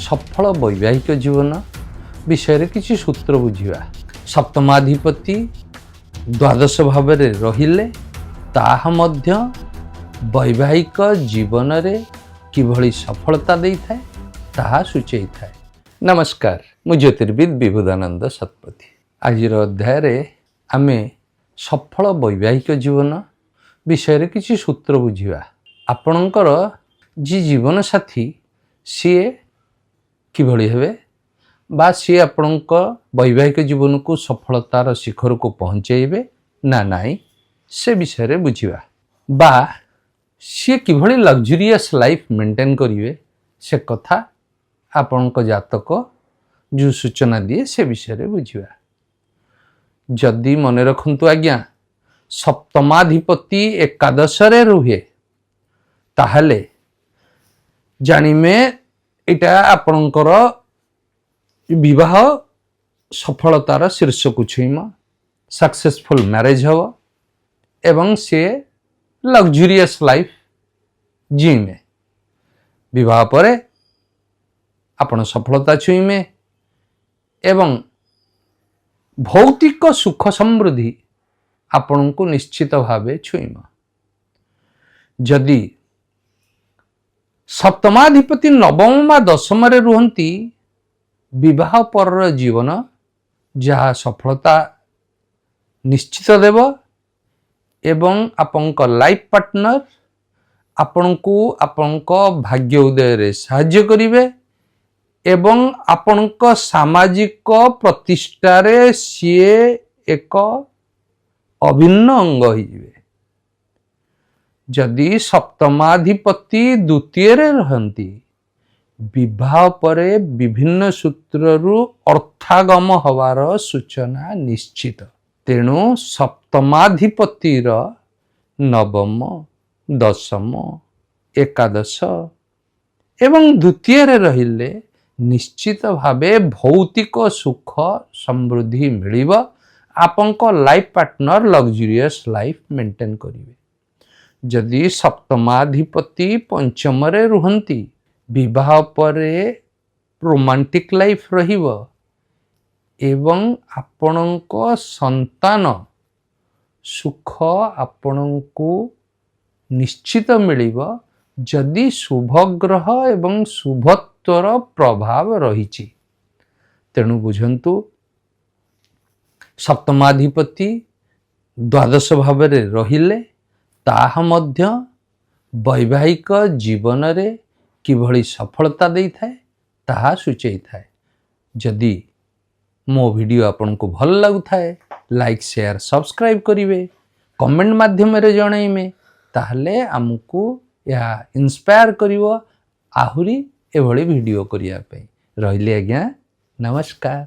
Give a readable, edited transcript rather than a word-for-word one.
सफल वैवाहिक जीवन विषय किसी सूत्र बुझा। सप्तमाधिपति द्वादश भाव में रहिले ताहा मध्य वैवाहिक जीवन रे किभली सफलता दे थाए ताहा सूचई थाए। नमस्कार, मु ज्योतिर्विद विबुधानंद शतपथी। आज अध्याय रे आमे सफल वैवाहिक जीवन विषय किसी सूत्र बुझा। आपणकर जी जीवन साथी सीए किभली हेबे बा सी आपणक वैवाहिक जीवन को सफलतार शिखर को पहुँचेबे ना नाई से विषय रे बुझिबा। बा सी किभली लग्जरियस लाइफ मेंटेन करिवे से कथा आपणक जातक जो सूचना दिए से विषय रे बुझिबा। जदि मन रखंतु आज्ञा सप्तमाधिपति एकादश रे रुहे ताहले जानिमे इटा आपणकर विवाह सफलतार शीर्ष को छुईम, सक्सेसफुल मैरिज हव एवं से लग्जरियस लाइफ जीमे। विवाह परे आपण सफलता छुईमे एवं भौतिक सुख समृद्धि आपण को निश्चित भावे छुईम। जदि सप्तमाधिपति नवम व दशम रे रुहंती विवाह पर जीवन जहाँ सफलता निश्चित देव एवं आपंक लाइफ पार्टनर आपण को आपंक भाग्य उदय रे साहाय्य करिवे एवं आपणक सामाजिक प्रतिष्ठा रे सीए एक अभिन्न अंग होइबे। जदि सप्तमाधिपति द्वितीय रे रहंती विवाह परे विभिन्न सूत्ररु अर्थागम हवार सूचना निश्चित। तेणु सप्तमाधिपतिर नवम दशम एकादश एवं द्वितीय रे रहिले निश्चित भावे भौतिक सुख समृद्धि मिलिब। आपंक life partner luxurious life maintain करिवे। जदि सप्तमाधिपति पंचम रे रुहंती विवाह परे रोमांटिक लाइफ रहिब एवं आपणक संतान सुख आपणको निश्चित मिलिब जदि शुभ ग्रह एवं शुभत्वर प्रभाव रहिछि। तेणु बुझंतु सप्तमाधिपति द्वादश भाव में रहिले ताहा मध्य वैवाहिक जीवन रे किभली सफलता दे थाए ताहा सूचई थाए। जदि मो वीडियो आपन को भल लागु थाए लाइक शेयर सब्सक्राइब करिवे, कमेंट माध्यम रे जणाइमे, ताहले हमकु या इंस्पायर करिवो आहुरी एभली वीडियो करिया पे। रहिले आज्ञा, नमस्कार।